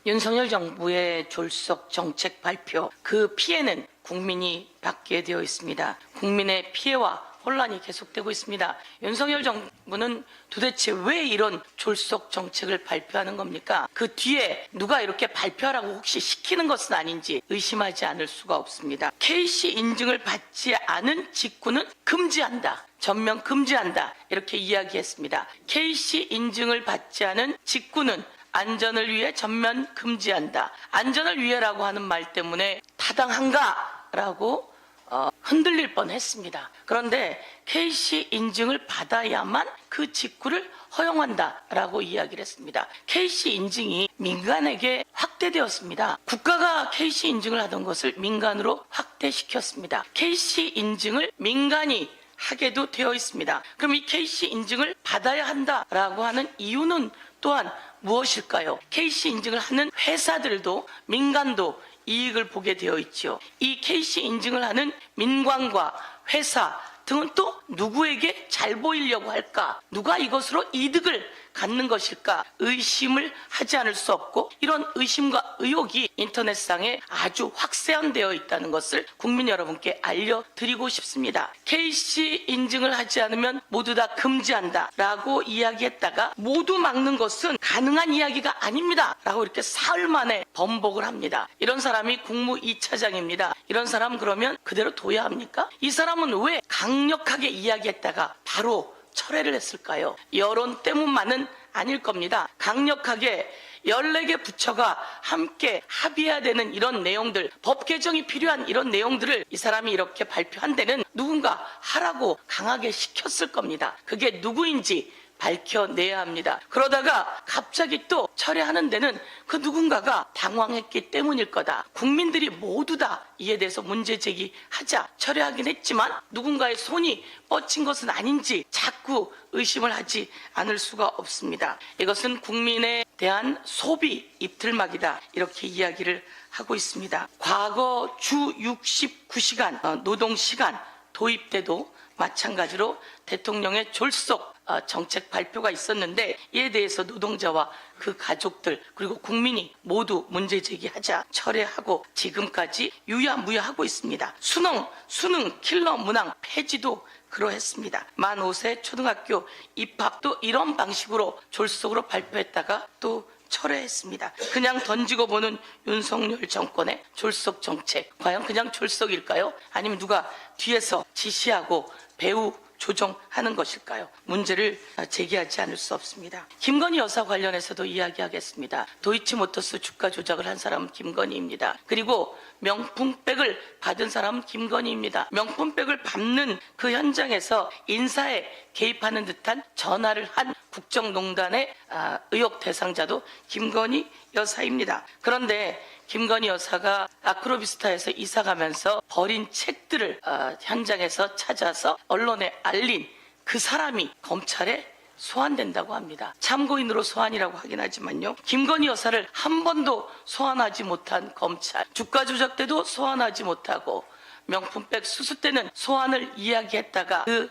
윤석열 정부의 졸속 정책 발표, 그 피해는 국민이 받게 되어 있습니다. 국민의 피해와 혼란이 계속되고 있습니다. 윤석열 정부는 도대체 왜 이런 졸속 정책을 발표하는 겁니까? 그 뒤에 누가 이렇게 발표하라고 혹시 시키는 것은 아닌지 의심하지 않을 수가 없습니다. KC 인증을 받지 않은 직구는 금지한다. 전면 금지한다. 이렇게 이야기했습니다. KC 인증을 받지 않은 직구는 안전을 위해 전면 금지한다. 안전을 위해라고 하는 말 때문에 타당한가라고 흔들릴 뻔했습니다. 그런데 KC 인증을 받아야만 그 직구를 허용한다라고 이야기를 했습니다. KC 인증이 민간에게 확대되었습니다. 국가가 KC 인증을 하던 것을 민간으로 확대시켰습니다. KC 인증을 민간이 하게도 되어 있습니다. 그럼 이 KC 인증을 받아야 한다라고 하는 이유는 또한 무엇일까요? KC 인증을 하는 회사들도 민간도 이익을 보게 되어 있지요. 이 KC 인증을 하는 민관과 회사 등은 또 누구에게 잘 보이려고 할까? 누가 이것으로 이득을 갖는 것일까? 의심을 하지 않을 수 없고, 이런 의심과 의혹이 인터넷상에 아주 확산되어 있다는 것을 국민 여러분께 알려드리고 싶습니다. KC 인증을 하지 않으면 모두 다 금지한다 라고 이야기했다가 모두 막는 것은 가능한 이야기가 아닙니다 라고 이렇게 사흘 만에 번복을 합니다. 이런 사람이 국무 2차장입니다. 이런 사람 그러면 그대로 둬야 합니까? 이 사람은 왜 강력하게 이야기했다가 바로 철회를 했을까요? 여론 때문만은 아닐 겁니다. 강력하게 14개 부처가 함께 합의해야 되는 이런 내용들, 법 개정이 필요한 이런 내용들을 이 사람이 이렇게 발표한 데는 누군가 하라고 강하게 시켰을 겁니다. 그게 누구인지 밝혀내야 합니다. 그러다가 갑자기 또 철회하는 데는 그 누군가가 당황했기 때문일 거다. 국민들이 모두 다 이에 대해서 문제 제기하자 철회하긴 했지만 누군가의 손이 뻗친 것은 아닌지 자꾸 의심을 하지 않을 수가 없습니다. 이것은 국민에 대한 소비 입틀막이다. 이렇게 이야기를 하고 있습니다. 과거 주 69시간 노동시간 도입 때도 마찬가지로 대통령의 졸속 정책 발표가 있었는데, 이에 대해서 노동자와 그 가족들 그리고 국민이 모두 문제 제기하자 철회하고 지금까지 유야무야하고 있습니다. 수능 킬러 문항 폐지도 그러했습니다. 만 5세 초등학교 입학도 이런 방식으로 졸속으로 발표했다가 또 철회했습니다. 그냥 던지고 보는 윤석열 정권의 졸속 정책, 과연 그냥 졸속일까요? 아니면 누가 뒤에서 지시하고 배후 조정하는 것일까요? 문제를 제기하지 않을 수 없습니다. 김건희 여사 관련해서도 이야기하겠습니다. 도이치모터스 주가 조작을 한 사람은 김건희입니다. 그리고 명품백을 받은 사람은 김건희입니다. 명품백을 받는 그 현장에서 인사에 개입하는 듯한 전화를 한 국정농단의 의혹 대상자도 김건희 여사입니다. 그런데 김건희 여사가 아크로비스타에서 이사 가면서 버린 책들을 현장에서 찾아서 언론에 알린 그 사람이 검찰에 소환된다고 합니다. 참고인으로 소환이라고 하긴 하지만요. 김건희 여사를 한 번도 소환하지 못한 검찰, 주가 조작 때도 소환하지 못하고 명품백 수수 때는 소환을 이야기했다가 그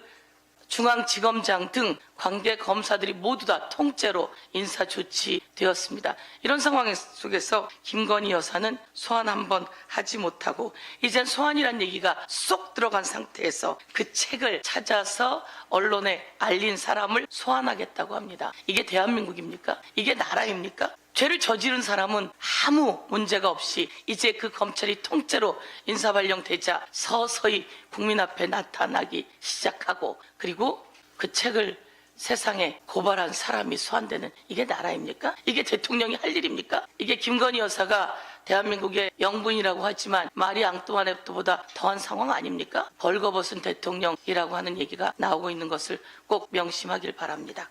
중앙지검장 등 관계 검사들이 모두 다 통째로 인사 조치되었습니다. 이런 상황 속에서 김건희 여사는 소환 한번 하지 못하고 이젠 소환이란 얘기가 쏙 들어간 상태에서 그 책을 찾아서 언론에 알린 사람을 소환하겠다고 합니다. 이게 대한민국입니까? 이게 나라입니까? 죄를 저지른 사람은 아무 문제가 없이 이제 그 검찰이 통째로 인사발령되자 서서히 국민 앞에 나타나기 시작하고, 그리고 그 책을 세상에 고발한 사람이 소환되는, 이게 나라입니까? 이게 대통령이 할 일입니까? 이게 김건희 여사가 대한민국의 영부인이라고 하지만 마리 앙뚜아네트보다 더한 상황 아닙니까? 벌거벗은 대통령이라고 하는 얘기가 나오고 있는 것을 꼭 명심하길 바랍니다.